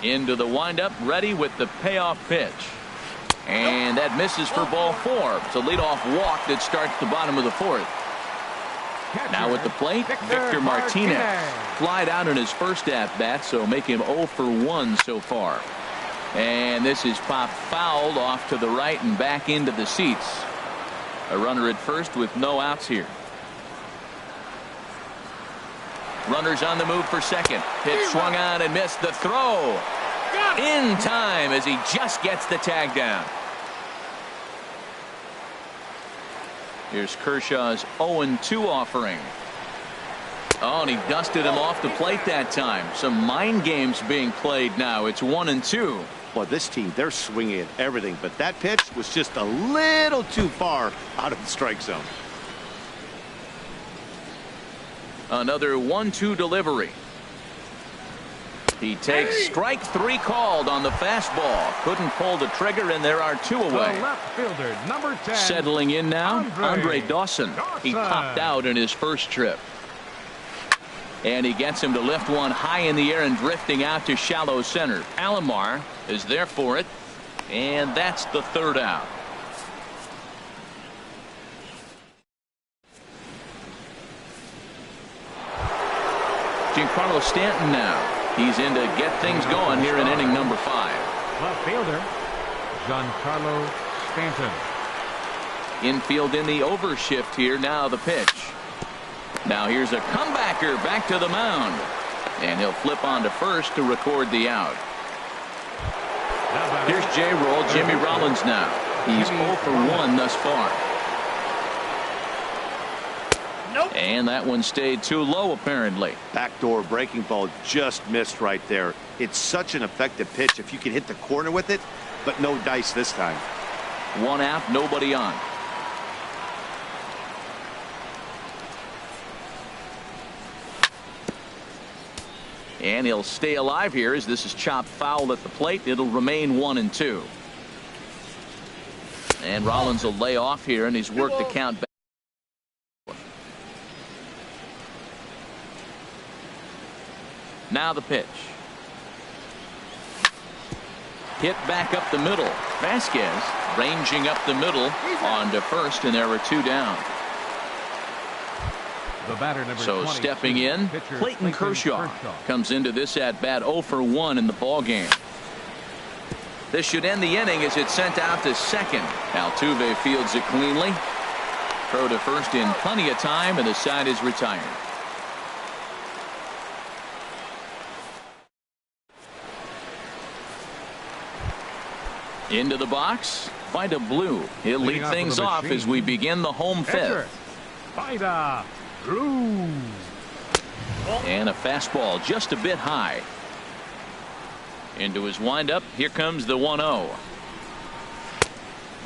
Into the windup, ready with the payoff pitch. And that misses for ball 4. It's a leadoff walk that starts the bottom of the 4th. Now at the plate, Victor Martinez. Flied out in his first at-bat, so make him 0 for 1 so far. And this is popped fouled off to the right and back into the seats. A runner at first with no outs here. Runners on the move for second. Pitch swung on and missed. The throw in time as he just gets the tag down. Here's Kershaw's 0-2 offering. Oh, and he dusted him off the plate that time. Some mind games being played now. It's 1-2. Well, this team, they're swinging at everything, but that pitch was just a little too far out of the strike zone. Another 1-2 delivery. He takes strike 3 called on the fastball. Couldn't pull the trigger, and there are 2 away. The left fielder, number 10. Settling in now, Andre Dawson. He popped out in his first trip. And he gets him to lift one high in the air and drifting out to shallow center. Alomar is there for it, and that's the 3rd out. Giancarlo Stanton now. He's in to get things going here in inning number 5. Left fielder, Giancarlo Stanton. Infield in the overshift here. Now the pitch. Now here's a comebacker back to the mound. And he'll flip on to first to record the out. Here's J-Roll, Jimmy Rollins now. He's 0 for 1 thus far. And that one stayed too low, apparently. Backdoor breaking ball just missed right there. It's such an effective pitch if you can hit the corner with it, but no dice this time. 1 out, nobody on. And he'll stay alive here as this is chopped foul at the plate. It'll remain 1-2. And Rollins will lay off here, and he's worked the count back. Now the pitch. Hit back up the middle. Vasquez ranging up the middle on to first, and there were 2 down. The batter, number so 20, stepping in, Clayton Kershaw comes into this at bat 0 for 1 in the ball game. This should end the inning as it's sent out to second. Altuve fields it cleanly. Throw to first in plenty of time, and the side is retired. Into the box, Vida Blue. He'll lead things off as we begin the home 5th. Vida Blue. And a fastball just a bit high. Into his windup. Here comes the 1-0.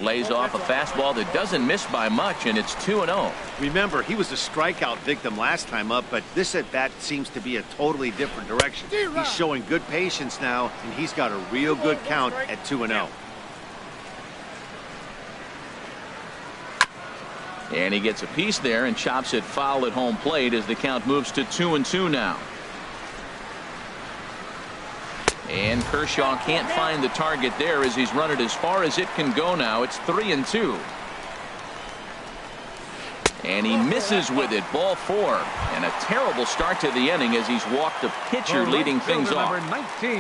Lays off a fastball that doesn't miss by much, and it's 2-0. Remember, he was a strikeout victim last time up, but this at bat seems to be a totally different direction. He's showing good patience now, and he's got a real good count at 2-0. And he gets a piece there and chops it foul at home plate as the count moves to 2-2 now. And Kershaw can't find the target there as he's run it as far as it can go now. It's 3-2. And he misses with it. Ball 4. And a terrible start to the inning as he's walked the pitcher leading things off.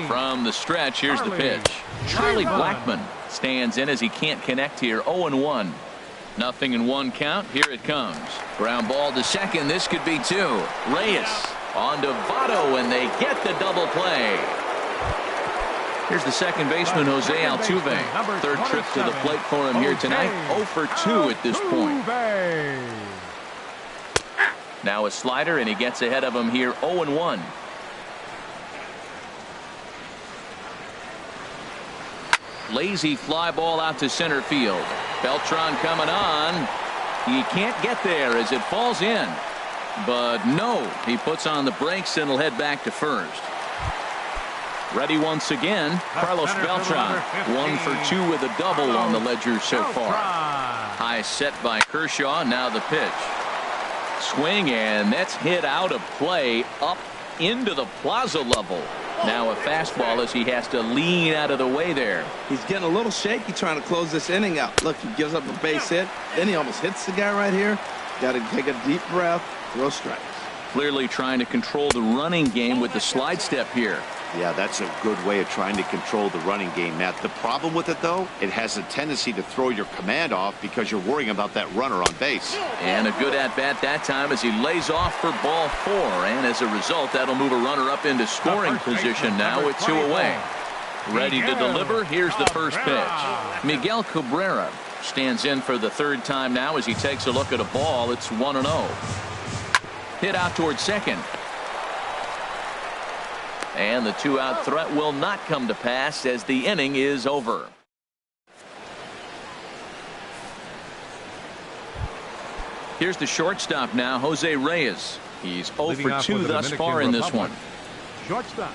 From the stretch, here's the pitch. Charlie Blackmon stands in as he can't connect here. 0-1. Nothing in 1 count. Here it comes. Ground ball to second. This could be 2. Reyes on to Votto, and they get the double play. Here's the second baseman, Jose Altuve. 3rd trip to the plate for him here tonight. 0 for 2 at this point. Now a slider, and he gets ahead of him here. 0-1. Lazy fly ball out to center field. Beltran coming on. He can't get there as it falls in. But no, he puts on the brakes and will head back to first. Ready once again, Carlos Beltran. 1 for 2 with a double on the ledger so far. High set by Kershaw. Now the pitch. Swing, and that's hit out of play up into the plaza level. Now a fastball as he has to lean out of the way there. He's getting a little shaky trying to close this inning out. Look, he gives up a base hit. Then he almost hits the guy right here. Got to take a deep breath, throw strikes. Clearly trying to control the running game with the slide step here. Yeah, that's a good way of trying to control the running game, Matt. The problem with it, though, it has a tendency to throw your command off because you're worrying about that runner on base. And a good at-bat that time as he lays off for ball 4. And as a result, that'll move a runner up into scoring position now with 2 away. Ready to deliver. Here's the first pitch. Miguel Cabrera stands in for the 3rd time now as he takes a look at a ball. It's 1-0. Hit out towards second. And the 2-out threat will not come to pass as the inning is over. Here's the shortstop now, Jose Reyes. He's 0 for 2 thus far in this one. Shortstop,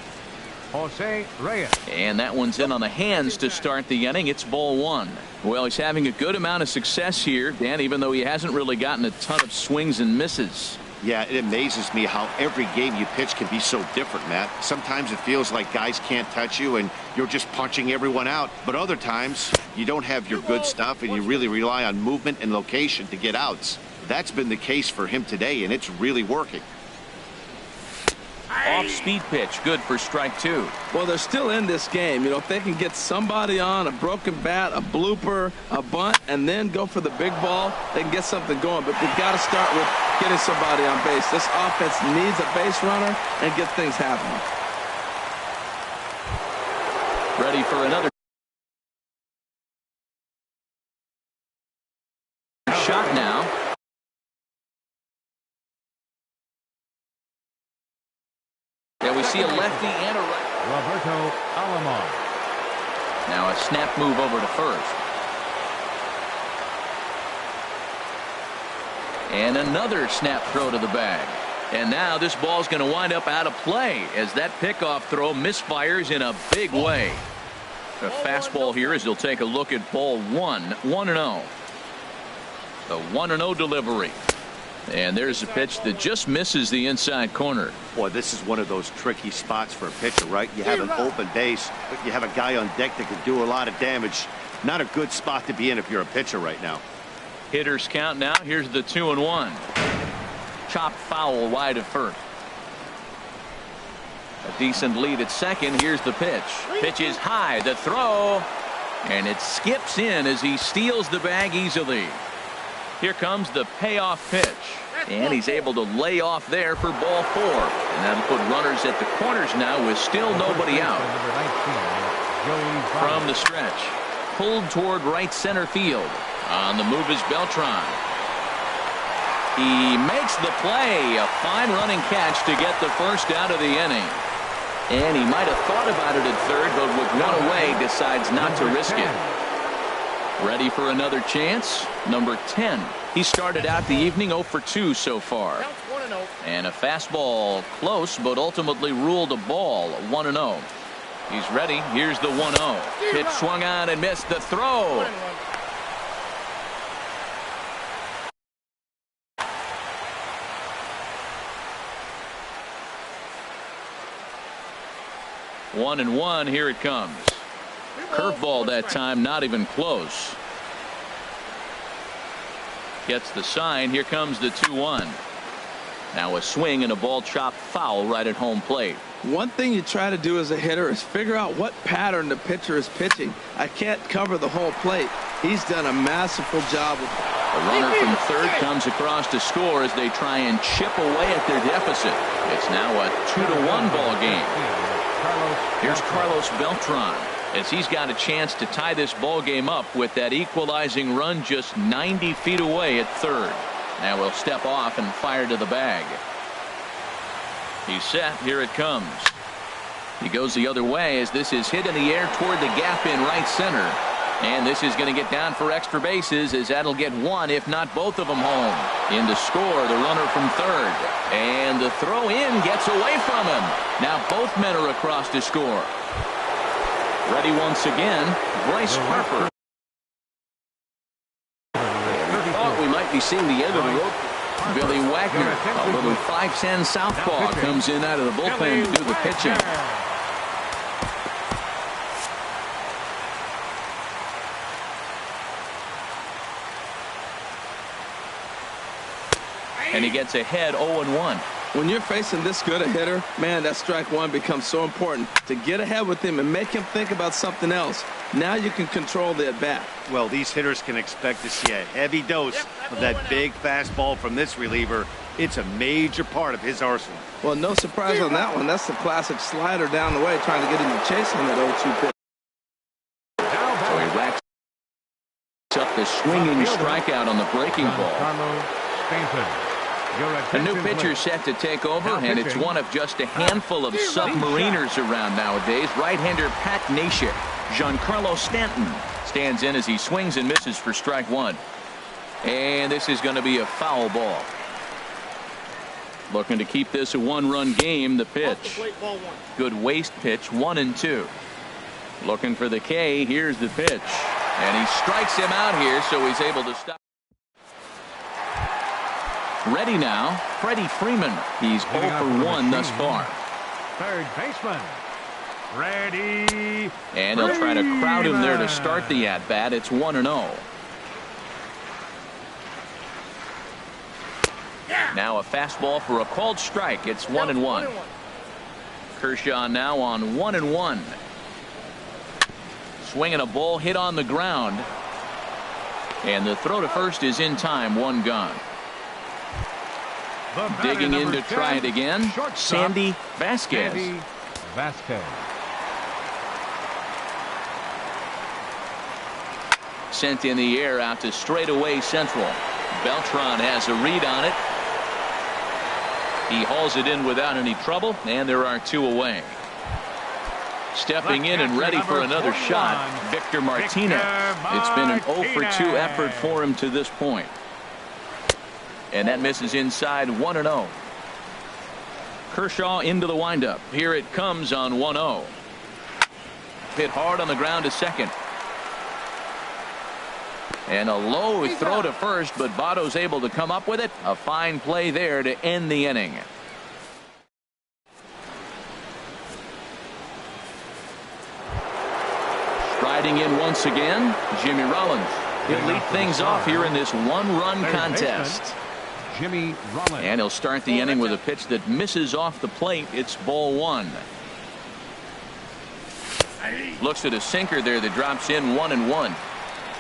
Jose Reyes. And that one's in on the hands to start the inning. It's ball 1. Well, he's having a good amount of success here, Dan, even though he hasn't really gotten a ton of swings and misses. Yeah, it amazes me how every game you pitch can be so different, Matt. Sometimes it feels like guys can't touch you and you're just punching everyone out. But other times you don't have your good stuff and you really rely on movement and location to get outs. That's been the case for him today, and it's really working. Off-speed pitch, good for strike 2. Well, they're still in this game. You know, if they can get somebody on, a broken bat, a blooper, a bunt, and then go for the big ball, they can get something going. But they've got to start with getting somebody on base. This offense needs a base runner and get things happening. Ready for another shot now. Yeah, we see a lefty and a right. Roberto Alomar. Now a snap move over to first. And another snap throw to the bag. And now this ball's going to wind up out of play as that pickoff throw misfires in a big way. A fastball here as he'll take a look at ball 1. 1-0. The 1-0 delivery. And there's a pitch that just misses the inside corner. Boy, this is one of those tricky spots for a pitcher, right? You have an open base, but you have a guy on deck that can do a lot of damage. Not a good spot to be in if you're a pitcher right now. Hitters count now. Here's the 2-1. Chopped foul wide of first. A decent lead at second. Here's the pitch. Pitch is high. The throw. And it skips in as he steals the bag easily. Here comes the payoff pitch. And he's able to lay off there for ball 4. And that'll put runners at the corners now with still nobody out. From the stretch. Pulled toward right center field. On the move is Beltran. He makes the play. A fine running catch to get the first out of the inning. And he might have thought about it at third, but with one away decides not to risk it. Ready for another chance? Number 10. He started out the evening 0 for 2 so far. And a fastball close, but ultimately ruled a ball. 1-0. He's ready. Here's the 1-0. Pitch swung on and missed. The throw. One and one. Here it comes. Curveball that time, not even close. Gets the sign. Here comes the 2-1. Now a swing and a ball chopped foul right at home plate. One thing you try to do as a hitter is figure out what pattern the pitcher is pitching. I can't cover the whole plate. He's done a masterful job. A runner from third comes across to score as they try and chip away at their deficit. It's now a 2-1 ball game. Here's Carlos Beltran as he's got a chance to tie this ball game up with that equalizing run just 90 feet away at third. Now we'll step off and fire to the bag. He's set. Here it comes. He goes the other way as this is hit in the air toward the gap in right center. And this is going to get down for extra bases as that'll get one, if not both of them home. In to score, the runner from third. And the throw in gets away from him. Now both men are across to score. Ready once again, Bryce Harper. We thought we might be seeing the end of the road. Billy Wagner, a little 5'10" southpaw, comes in out of the bullpen to do the pitching. and he gets ahead 0-1. When you're facing this good a hitter, man, that strike one becomes so important to get ahead with him and make him think about something else. Now you can control the at-bat. Well, these hitters can expect to see a heavy dose of that big fastball from this reliever. It's a major part of his arsenal. Well, no surprise on that one. That's the classic slider down the way, trying to get him to chase on that 0-2 pitch. So he racks up the swinging strikeout on the breaking ball. A new pitcher set to take over, and it's one of just a handful of submariners around nowadays. Right-hander Pat Neshek. Giancarlo Stanton stands in as he swings and misses for strike one. And this is going to be a foul ball. Looking to keep this a one-run game. The pitch. Good waste pitch, 1-2. Looking for the K. Here's the pitch. And he strikes him out here, so he's able to stop. Ready now, Freddie Freeman. He's 0 for 1 thus far. Third baseman, Freddie. And they'll try to crowd him there to start the at-bat. It's 1-0. Now a fastball for a called strike. It's 1-1. Kershaw now on 1-1. Swinging a ball hit on the ground. And the throw to first is in time. One gone. Digging in to try it again, Sandy Vasquez. Sent in the air out to straightaway central. Beltran has a read on it. He hauls it in without any trouble, and there are two away. Stepping in and ready for another shot, Victor Martinez. It's been an 0 for 2 effort for him to this point. And that misses inside. 1-0. Kershaw into the windup. Here it comes on 1-0. Hit hard on the ground to second. And a low throw to first, but Votto's able to come up with it. A fine play there to end the inning. Striding in once again, Jimmy Rollins. He'll lead things off here in this one-run contest. Jimmy Rollins. And he'll start the inning with a pitch that misses off the plate. It's ball one. Looks at a sinker there that drops in 1-1.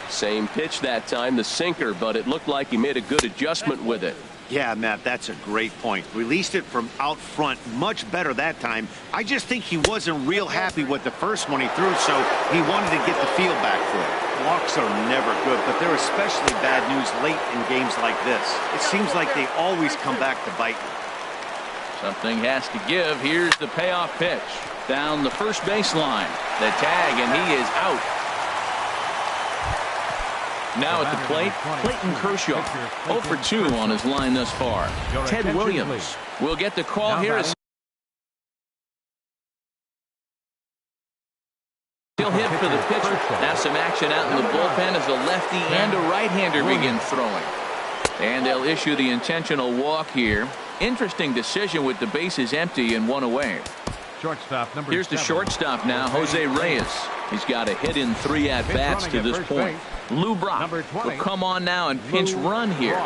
Same pitch that time, the sinker, but it looked like he made a good adjustment with it. Yeah, Matt, that's a great point. Released it from out front much better that time. I just think he wasn't real happy with the first one he threw, so he wanted to get the feel back for it. Walks are never good, but they're especially bad news late in games like this. It seems like they always come back to bite you. Something has to give. Here's the payoff pitch. Down the first baseline. The tag, and he is out. Now at the plate, Clayton Kershaw. 0 for 2 on his line thus far. Ted Williams will get the call here. He'll hit for the pitcher. Now some action out in the bullpen as a lefty and a right-hander begin throwing. And they'll issue the intentional walk here. Interesting decision with the bases empty and one away. Here's the shortstop now, Jose Reyes. He's got a hit in 3 at-bats to this point. Lou Brock will come on now and pinch run here.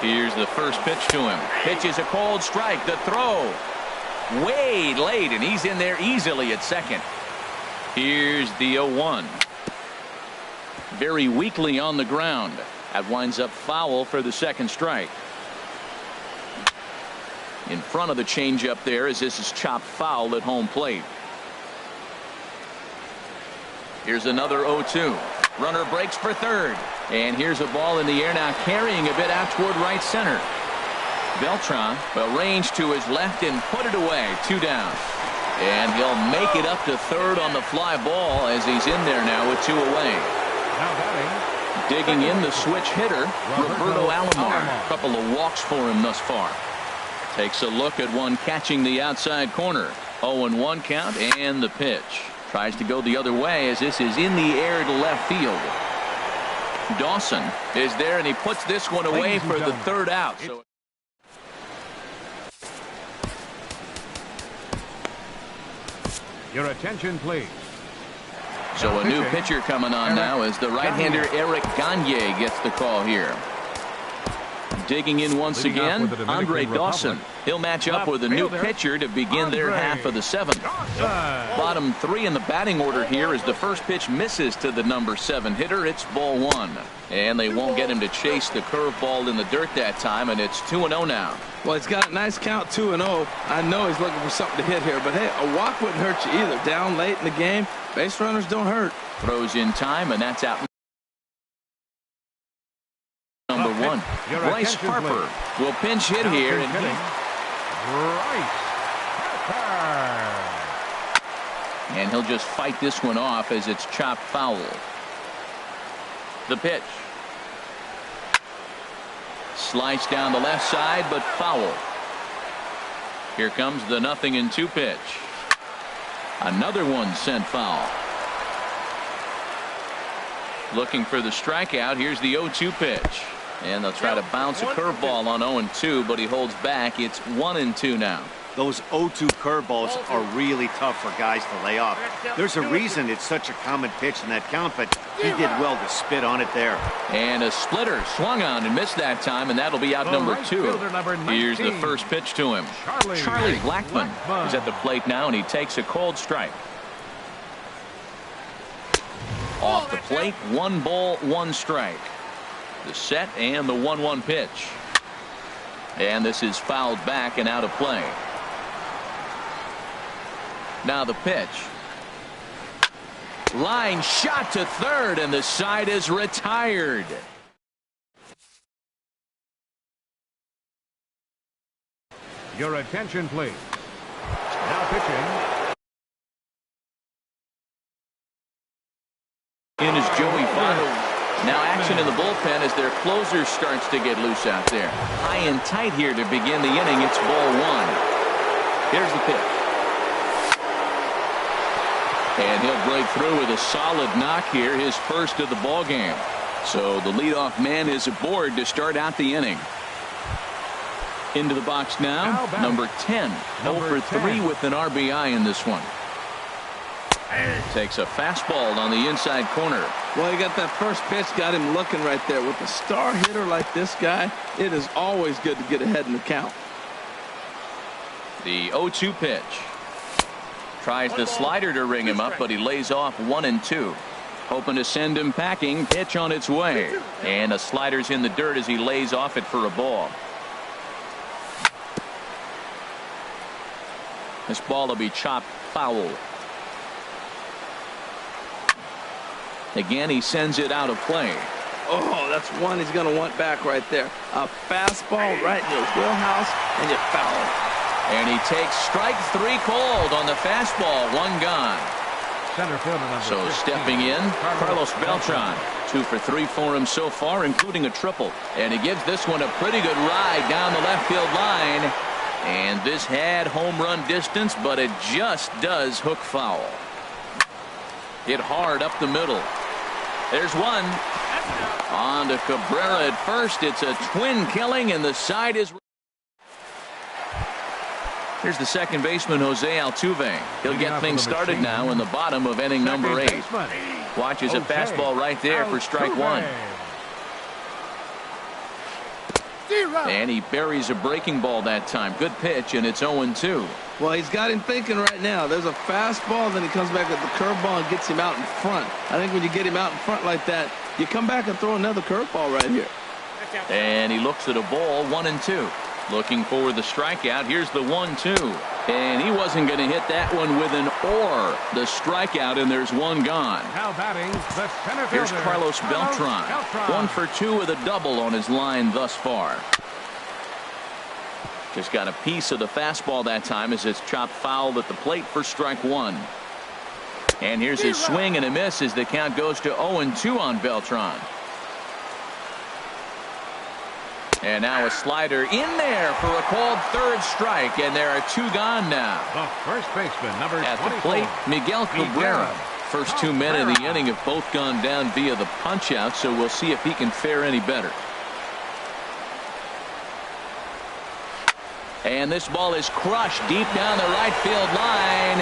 Here's the first pitch to him. Pitch is a cold strike. The throw way late, and he's in there easily at second. Here's the 0-1. Very weakly on the ground. That winds up foul for the second strike. In front of the changeup there as this is chopped foul at home plate. Here's another 0-2. Runner breaks for third. And here's a ball in the air now carrying a bit out toward right center. Beltran will range to his left and put it away. 2 down. And he'll make it up to third on the fly ball as he's in there now with 2 away. Digging in the switch hitter, Roberto Alomar. A couple of walks for him thus far. Takes a look at one catching the outside corner. 0-1 count and the pitch. Tries to go the other way as this is in the air to left field. Dawson is there and he puts this one away for the third out. So your attention, please. So a new pitcher coming on now as the right-hander Eric Gagne gets the call here. digging in once again, Andre Dawson. He'll match up with a new pitcher to begin their half of the seventh. Bottom three in the batting order here as the first pitch misses to the number 7 hitter. It's ball 1. And they won't get him to chase the curveball in the dirt that time, and it's 2-0 now. Well, he's got a nice count, 2-0. I know he's looking for something to hit here, but hey, a walk wouldn't hurt you either. Down late in the game, base runners don't hurt. Throws in time, and that's out. Number 1, Bryce Harper will pinch hit here, and he'll just fight this one off as it's chopped foul. The pitch. Sliced down the left side, but foul. Here comes the 0-2 pitch. Another one sent foul. Looking for the strikeout. Here's the 0-2 pitch. And they'll try to bounce a curveball on 0-2, but he holds back. It's 1-2 now. Those 0-2 curveballs are really tough for guys to lay off. There's a reason it's such a common pitch in that count, but he did well to spit on it there. And a splitter swung on and missed that time, and that'll be out number 2. Here's the first pitch to him. Charlie Blackmon is at the plate now, and he takes a cold strike. Off the plate, 1 ball, 1 strike. The set and the 1-1 pitch. And this is fouled back and out of play. Now the pitch. Line shot to third, and the side is retired. Your attention, please. Now pitching. In is Joey Votto. Now action in the bullpen as their closer starts to get loose out there. High and tight here to begin the inning. It's ball 1. Here's the pitch. And he'll break through with a solid knock here, his first of the ball game. So the leadoff man is aboard to start out the inning. Into the box now, number 10. 0 for 3 with an RBI in this one. Takes a fastball on the inside corner. Well, he got that first pitch, got him looking right there. With a star hitter like this guy, it is always good to get ahead in the count. The 0-2 pitch. Tries the slider to ring him up, but he lays off 1-2. Hoping to send him packing. Pitch on its way. And a slider's in the dirt as he lays off it for a ball. This ball will be chopped foul. Again, he sends it out of play. Oh, that's one he's going to want back right there. A fastball right in his wheelhouse, and you foul. And he takes strike 3 cold on the fastball. 1 gone. Center fielder number so 15, stepping in, Carlos Beltran. 2 for 3 for him so far, including a triple. And he gives this one a pretty good ride down the left field line. And this had home run distance, but it just does hook foul. Hit hard up the middle. There's one. On to Cabrera at first. It's a twin killing, and the side is. Here's the second baseman, Jose Altuve. He'll get things started now in the bottom of inning number 8. Watches a fastball right there for strike 1. And he buries a breaking ball that time. Good pitch, and it's 0-2. Well, he's got him thinking right now. There's a fastball, then he comes back with the curveball and gets him out in front. I think when you get him out in front like that, you come back and throw another curveball right here. And he looks at a ball, 1-2. Looking for the strikeout. Here's the 1-2. And he wasn't going to hit that one with an or. The strikeout, and there's 1 gone. Now batting, the center Here's fielder, Carlos Beltran. 1 for 2 with a double on his line thus far. Just got a piece of the fastball that time as it's chopped foul at the plate for strike 1. And here's his swing and a miss as the count goes to 0-2 on Beltran. And now a slider in there for a called third strike, and there are 2 gone now. The first baseman, number 24. At the plate, Miguel Cabrera. First 2 men of the inning have both gone down via the punch-out, so we'll see if he can fare any better. And this ball is crushed deep down the right field line.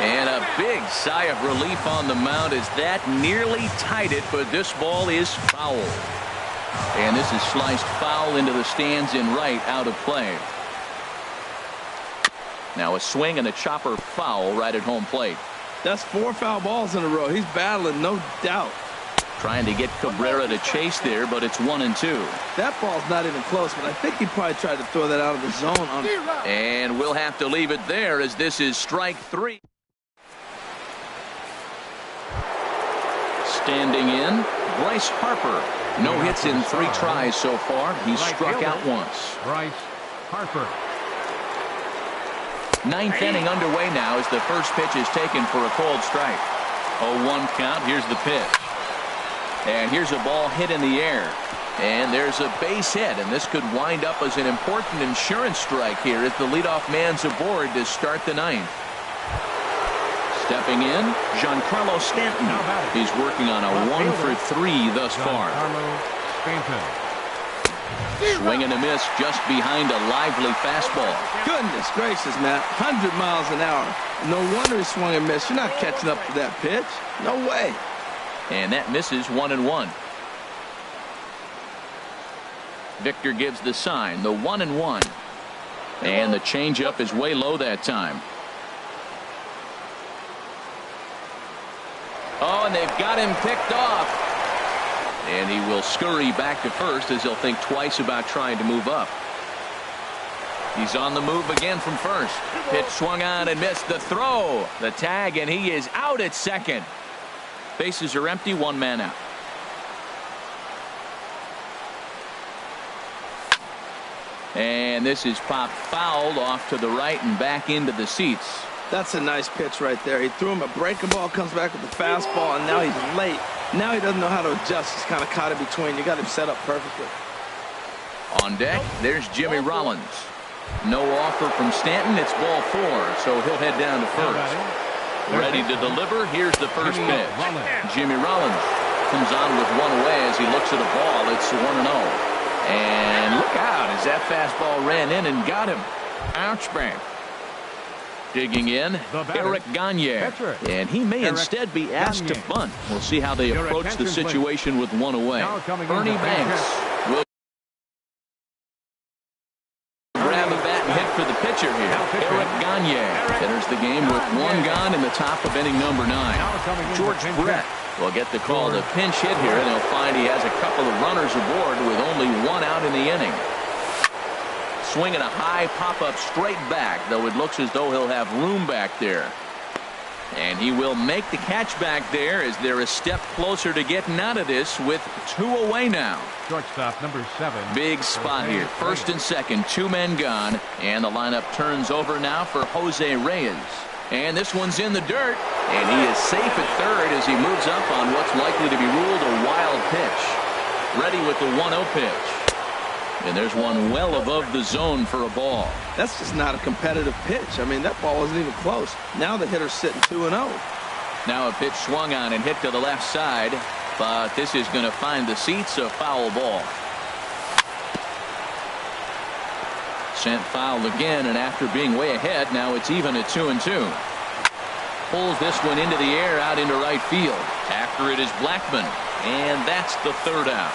And a big sigh of relief on the mound as that nearly tied it, but this ball is foul. And this is sliced foul into the stands in right, out of play. Now a swing and a chopper foul right at home plate. That's 4 foul balls in a row. He's battling, no doubt. Trying to get Cabrera to chase there, but it's 1-2. That ball's not even close, but I think he probably tried to throw that out of the zone. And we'll have to leave it there as this is strike 3. Standing in, Bryce Harper. No hits in 3 tries so far. He's struck out once. Bryce Harper. 9th inning underway now as the first pitch is taken for a cold strike. 0-1 count. Here's the pitch. And here's a ball hit in the air. And there's a base hit, and this could wind up as an important insurance strike here as the leadoff man's aboard to start the 9th. Stepping in, Giancarlo Stanton. He's working on a 1 for 3 thus far. Swing and a miss just behind a lively fastball. Goodness gracious, Matt. 100 miles an hour. No wonder he swung and missed. You're not catching up to that pitch. No way. And that misses 1-1. Victor gives the sign, the 1-1. And the changeup is way low that time. Oh, and they've got him picked off. And he will scurry back to first as he'll think twice about trying to move up. He's on the move again from first. Pitch swung on and missed. The throw, the tag, and he is out at second. Bases are empty, 1 man out. And this is popped fouled off to the right and back into the seats. That's a nice pitch right there. He threw him a breaking ball, comes back with the fastball, and now he's late. Now he doesn't know how to adjust. He's kind of caught in between. You got him set up perfectly. On deck, there's Jimmy Rollins. No offer from Stanton. It's ball 4, so he'll head down to first. Ready to deliver. Here's the first pitch. Jimmy Rollins comes on with 1 away as he looks at a ball. It's 1-0. And look out as that fastball ran in and got him. Ouch, bang. Digging in, Eric Gagne. And he may instead be asked to bunt. We'll see how they approach the situation with 1 away. Ernie Banks will grab a bat and hit for the pitcher here. Eric Gagne enters the game with 1 gone in the top of inning number 9. George Brett will get the call to pinch hit here, and he'll find he has a couple of runners aboard with only 1 out in the inning. Swinging a high pop-up straight back, though it looks as though he'll have room back there. And he will make the catch back there as they're a step closer to getting out of this with 2 away now. Shortstop number 7. Big spot here. First and second, 2 men gone. And the lineup turns over now for Jose Reyes. And this one's in the dirt. And he is safe at third as he moves up on what's likely to be ruled a wild pitch. Ready with the 1-0 pitch. And there's one well above the zone for a ball. That's just not a competitive pitch. I mean, that ball wasn't even close. Now the hitter's sitting 2-0. Now a pitch swung on and hit to the left side. But this is going to find the seats, a foul ball. Sent foul again, and after being way ahead, now it's even at 2-2. Pulls this one into the air out into right field. After it is Blackman. And that's the 3rd out.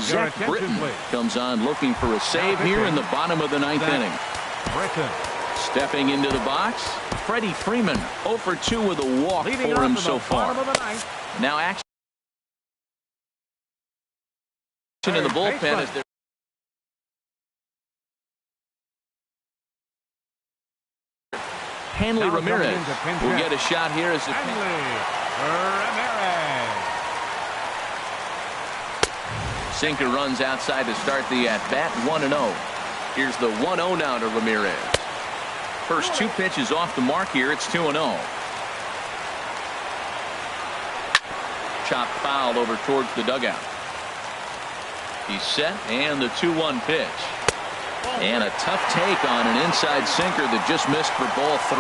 Zach Britton comes on looking for a save here in the bottom of the 9th inning. Stepping into the box, Freddie Freeman 0 for 2 with a walk for him so far. Now action in the bullpen as they're Hanley Ramirez will get a shot here as sinker runs outside to start the at-bat. 1-0. Here's the 1-0 now to Ramirez. First 2 pitches off the mark here. It's 2-0. Chop foul over towards the dugout. He's set, and the 2-1 pitch. And a tough take on an inside sinker that just missed for ball 3.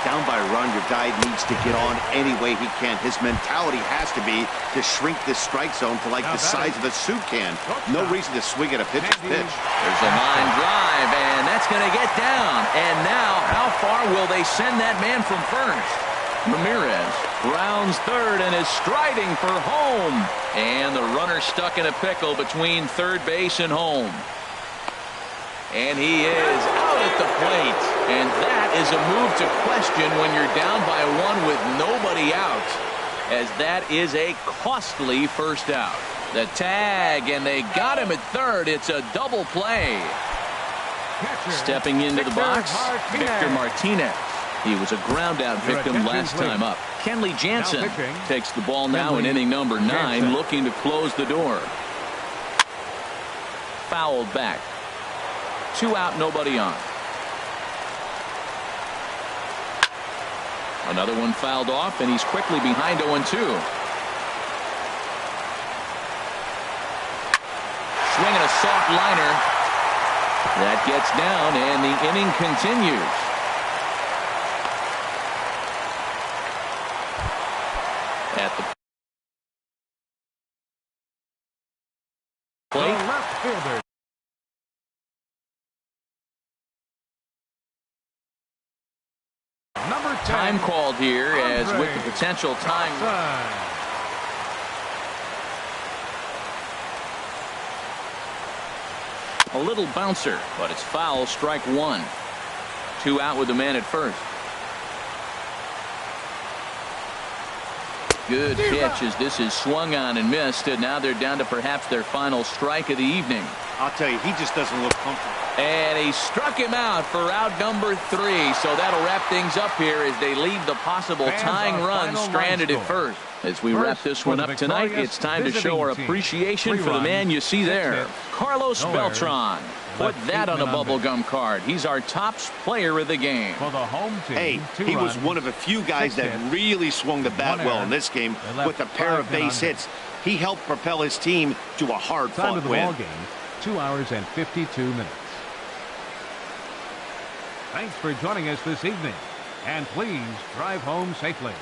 Down by a run, your guy needs to get on any way he can. His mentality has to be to shrink this strike zone to like the size of a soup can. No reason to swing at a pitcher's pitch. There's a line drive, and that's going to get down. And now, how far will they send that man from first? Ramirez rounds third and is striding for home. And the runner stuck in a pickle between third base and home. And he is out at the plate. And that is a move to question when you're down by 1 with nobody out, as that is a costly first out. The tag, and they got him at third. It's a double play. Stepping into the box, Victor Martinez. He was a ground-out victim last time up. Kenley Jansen takes the ball now in inning number 9, looking to close the door. Fouled back. 2 out, nobody on. Another one fouled off, and he's quickly behind 0-2. Swinging a soft liner. That gets down, and the inning continues. At the plate. The left fielder. Number 10. Time called here, as with the potential time. A little bouncer, but it's foul. Strike 1. 2 out with the man at first. Good pitch as this is swung on and missed, and now they're down to perhaps their final strike of the evening. I'll tell you, he just doesn't look comfortable. And he struck him out for out number 3, so that'll wrap things up here as they leave the possible tying run stranded at first. As we wrap this one up tonight, it's time to show our appreciation for the man you see there, Carlos Beltran. Put that on a bubblegum card. He's our top player of the game. For the home team, hey, he was one of a few guys that really swung the bat well in this game with a pair of base hits. He helped propel his team to a hard-fought win. Ball game, 2 hours and 52 minutes. Thanks for joining us this evening, and please drive home safely.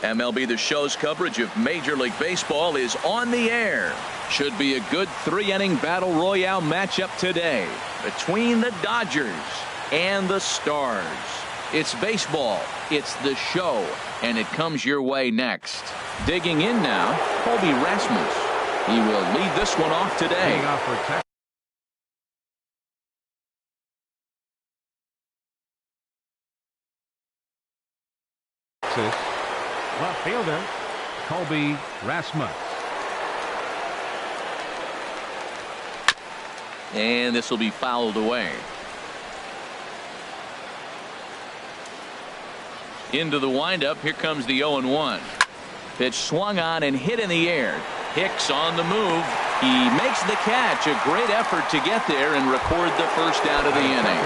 MLB The Show's coverage of Major League Baseball is on the air. Should be a good 3-inning battle royale matchup today between the Dodgers and the Stars. It's baseball, it's the show, and it comes your way next. Digging in now, Colby Rasmus. He will lead this one off today. Left fielder, Colby Rasmus. And this will be fouled away. Into the windup. Here comes the 0-1. Pitch swung on and hit in the air. Hicks on the move. He makes the catch. A great effort to get there and record the first out of the inning.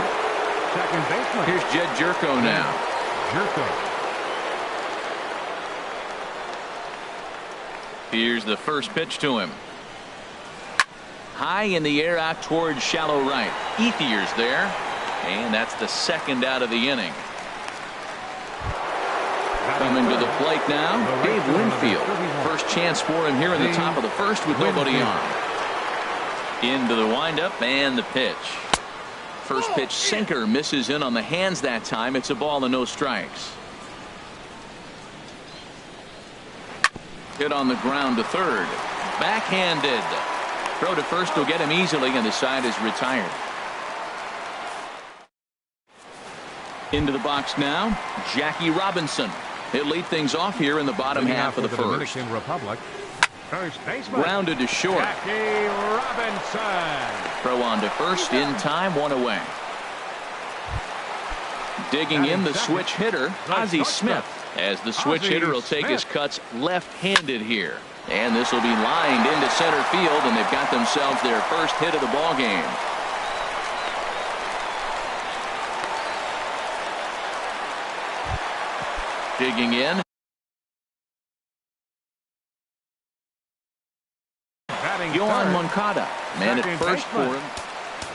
Second baseman. Here's Jed Jerko now. Jerko. Here's the first pitch to him. High in the air out towards shallow right. Ethier's there. And that's the second out of the inning. Coming to the plate now, Dave Winfield. First chance for him here in the top of the first with nobody on. Into the windup and the pitch. First pitch sinker misses in on the hands that time. It's a ball and no strikes. Hit on the ground to third. Backhanded. Throw to first will get him easily, and the side is retired. Into the box now, Jackie Robinson. He'll lead things off here in the bottom half of the first. Dominican Republic. First baseman. Grounded to short. Jackie Robinson. Throw on to first in time, one away. Digging in the switch hitter, Ozzie Smith. As the switch hitter will take his cuts left-handed here. And this will be lined into center field, and they've got themselves their first hit of the ball game. Digging in. Yohan Moncada. Man at first for him.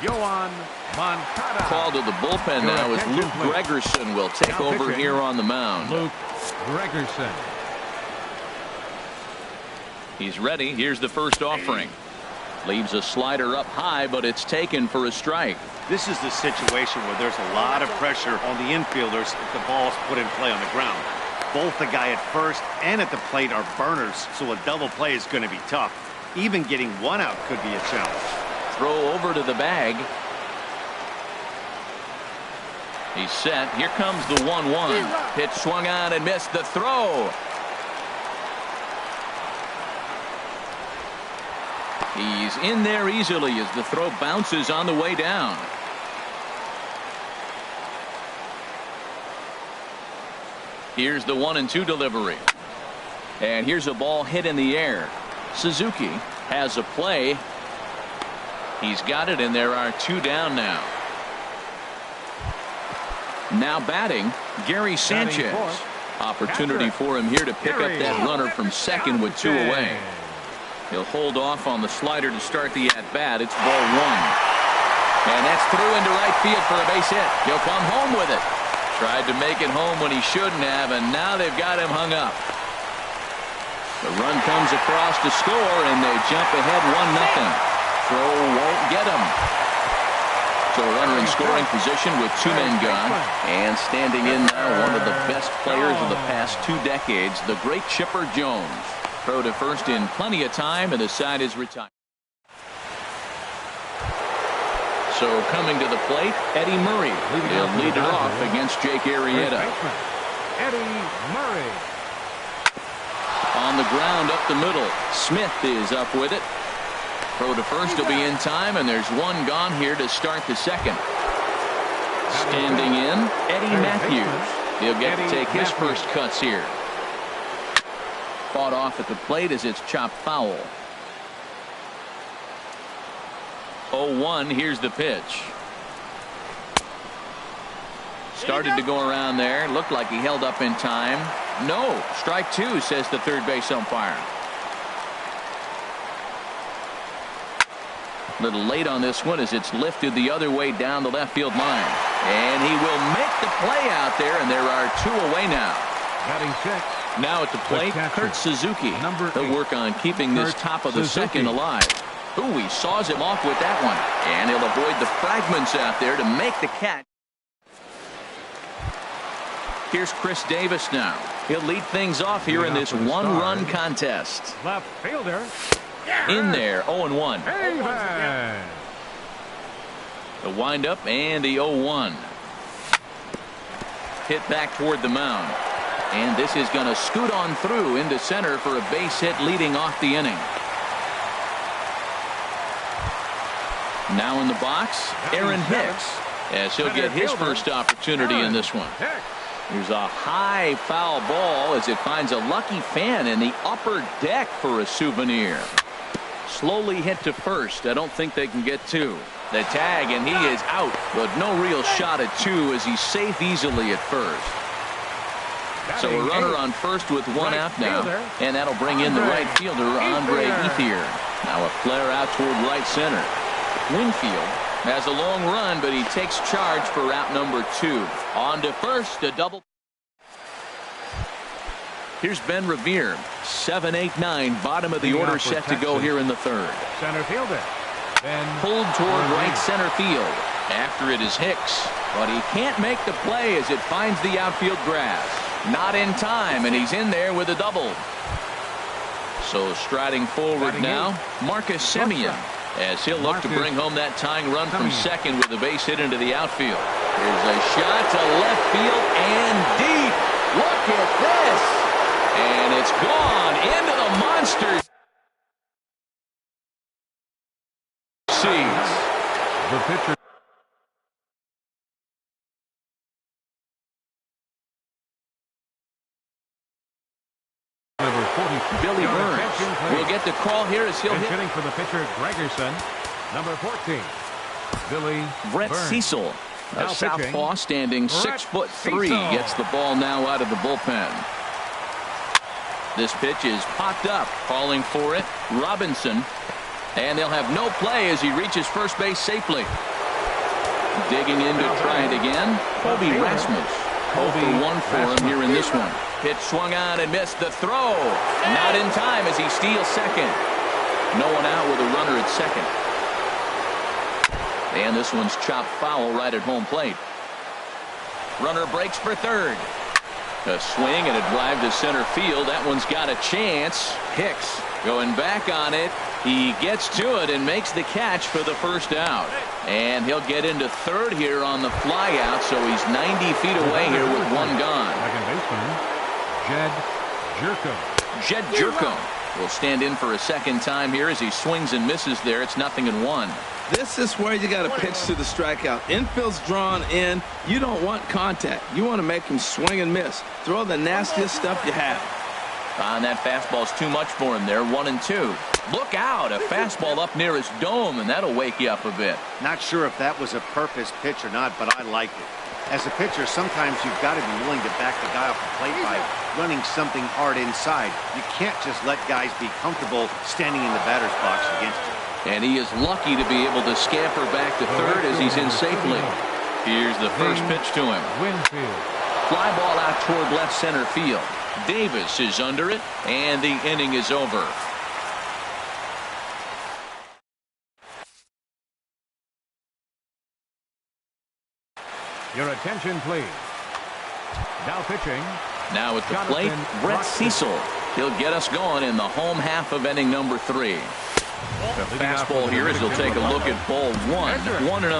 Yohan Moncada. Call to the bullpen now as Luke Gregerson will take over here on the mound. Luke Gregerson. He's ready. Here's the first offering. Leaves a slider up high, but it's taken for a strike. This is the situation where there's a lot of pressure on the infielders if the ball's put in play on the ground. Both the guy at first and at the plate are burners, so a double play is going to be tough. Even getting one out could be a challenge. Throw over to the bag. He's set. Here comes the 1-1. Pitch swung on and missed the throw. He's in there easily as the throw bounces on the way down. Here's the 1-2 delivery. And here's a ball hit in the air. Suzuki has a play. He's got it, and there are two down now. Now batting, Gary Sanchez. Opportunity for him here to pick up that runner from second with two away. He'll hold off on the slider to start the at-bat. It's ball one. And that's through into right field for a base hit. He'll come home with it. Tried to make it home when he shouldn't have, and now they've got him hung up. The run comes across to score, and they jump ahead 1-0. Throw won't get him. So a runner in scoring position with two men gone. And standing in now, one of the best players of the past 2 decades, the great Chipper Jones. Throw to first in plenty of time, and the side is retired. So coming to the plate, Eddie Murray. He'll lead it off against Jake Arrieta. Eddie Murray. On the ground up the middle. Smith is up with it. Throw to first will be in time, and there's one gone here to start the second. Standing in, Eddie Matthews. He'll get to take his first cuts here. Fought off at the plate as it's chopped foul. 0-1. Here's the pitch. Started to go around there. Looked like he held up in time. No. Strike two, says the third base umpire. A little late on this one as it's lifted the other way down the left field line. And he will make the play out there, and there are two away now. Batting check, Now at the plate, Kurt Suzuki. He'll work on keeping this top of the second alive. Ooh, he saws him off with that one. And he'll avoid the fragments out there to make the catch. Here's Chris Davis now. He'll lead things off here in this one-run contest. Left fielder. In there, 0-1. The windup and the 0-1. Hit back toward the mound. And this is going to scoot on through into center for a base hit leading off the inning. Now in the box, Aaron Hicks, as he'll get his first opportunity in this one. Here's a high foul ball as it finds a lucky fan in the upper deck for a souvenir. Slowly hit to first. I don't think they can get two. The tag, and he is out, but no real shot at two as he's safe easily at first. So a runner on first with one out now, and that'll bring in the right fielder, Andre Ethier. Now a flare out toward right center. Winfield has a long run, but he takes charge for route number 2. On to first, a double. Here's Ben Revere, 7, 8, 9, bottom of the order set to go here in the third. Center fielder. Pulled toward right center field. After it is Hicks, but he can't make the play as it finds the outfield grass. Not in time, and he's in there with a double. So striding forward now, Marcus Semien, as he'll look to bring home that tying run from second with a base hit into the outfield. Here's a shot to left field and deep. Look at this. And it's gone into the monster seats. The pitcher. Billy Burns will get the call here as he'll hit. Hitting for the pitcher, Gregerson, number 14. Billy Brett Burns. Cecil, a southpaw standing 6'3", gets the ball now out of the bullpen. This pitch is popped up, calling for it, Robinson, and they'll have no play as he reaches first base safely. Digging in to try it again, Kobe Rasmus. 0 for 1 for him here in this one. Pitch swung on and missed the throw. Not in time as he steals second. No one out with a runner at second. And this one's chopped foul right at home plate. Runner breaks for third. A swing and a drive to center field. That one's got a chance. Hicks going back on it. He gets to it and makes the catch for the first out. And he'll get into third here on the fly out, so he's 90 feet away here with one gone. Second baseman, Jed Jerko. Jed Jerko will stand in for a second time here as he swings and misses there. It's 0-1. This is where you got to pitch to the strikeout. Infield's drawn in. You don't want contact. You want to make him swing and miss. Throw the nastiest stuff you have. And that fastball's too much for him there. 1-2. Look out, a fastball up near his dome, and that'll wake you up a bit. Not sure if that was a purpose pitch or not, but I liked it. As a pitcher, sometimes you've got to be willing to back the guy off the plate by running something hard inside. You can't just let guys be comfortable standing in the batter's box against you. And he is lucky to be able to scamper back to third as he's in safely. Here's the first pitch to him. Winfield. Fly ball out toward left center field. Davis is under it, and the inning is over. Your attention, please. Now pitching. Now at the plate, Brett Cecil. He'll get us going in the home half of inning number 3. The fastball here as he'll take a look at ball 1. 1-0.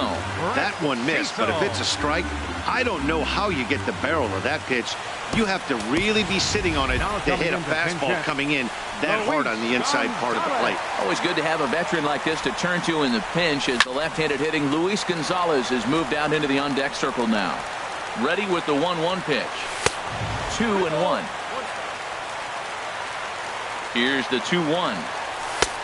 That one missed, but if it's a strike, I don't know how you get the barrel of that pitch. You have to really be sitting on it to hit a fastball coming in that hard on the inside part of the plate. Always good to have a veteran like this to turn to in the pinch as the left-handed hitting Luis Gonzalez has moved out into the on-deck circle now. Ready with the 1-1 pitch. 2-1. Here's the 2-1.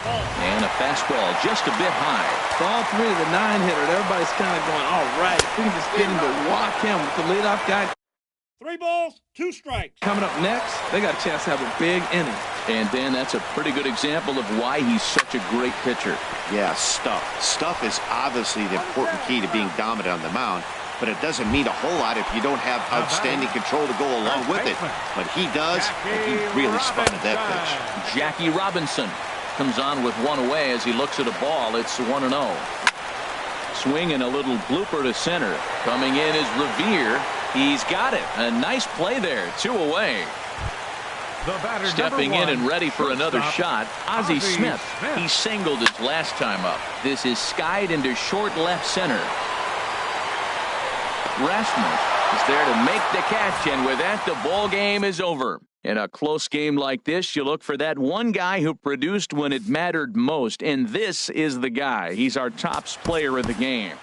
And a fastball just a bit high. Ball 3, the 9-hitter. Everybody's kind of going, all right, if we can just get him to walk him with the leadoff guy. 3 balls, 2 strikes. Coming up next, they got a chance to have a big inning. And Dan, that's a pretty good example of why he's such a great pitcher. Yeah, stuff. Stuff is obviously the important key to being dominant on the mound. but it doesn't mean a whole lot if you don't have outstanding control to go along with it. But he does, and he really spotted that pitch. Jackie Robinson comes on with one away as he looks at a ball. It's 1-0. Swing and a little blooper to center. Coming in is Revere. He's got it. A nice play there. 2 away. Stepping in and ready for another shot, Ozzie Smith. He singled his last time up. This is skied into short left center. Rasmus is there to make the catch, and with that, the ball game is over. In a close game like this, you look for that one guy who produced when it mattered most, and this is the guy. He's our top player of the game.